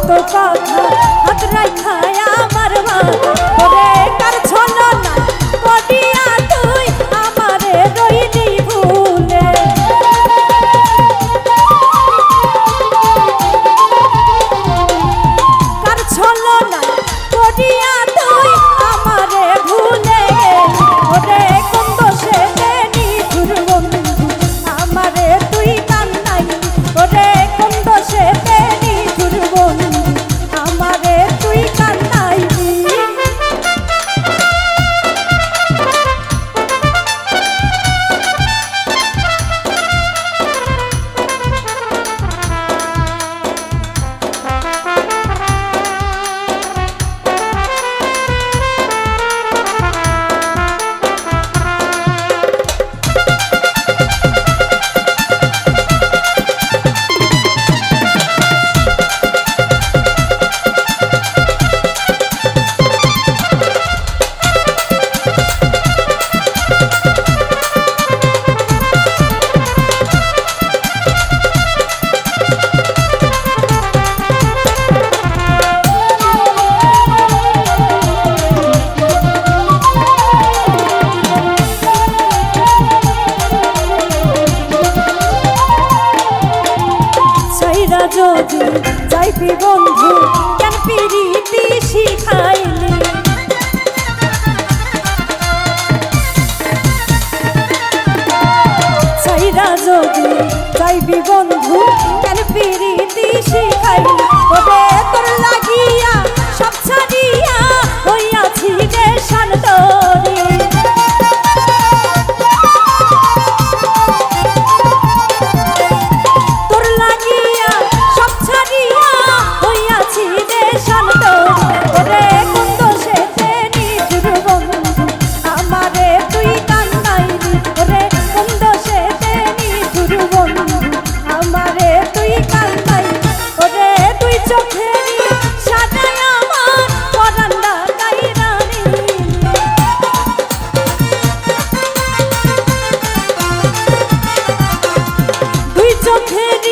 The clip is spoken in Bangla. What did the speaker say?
কত কথা হাত রাখায় আমার মা ওরে কার ছলো না করিয়া তুই আমারে রইলি ভুলে কার ছলো না করিয়া তুই আমারে ভুলে ওরে কোন দোষে দেনি দুর্বন্ধু আমারে তুই কান্নাই ওরে কোন দোষে দেনি দুর্বন্ধু আমারে তুই কান্নাই যদি যাইবি বন্ধু কেন পিরিতি শিখাইলি সাইরা যদি যাইবি বন্ধু কেন পিরিতি শিখাইলি ওরে তোর লাগিয়া সব ছাড়িয়া হইয়াছি রে শান্তরি চোখের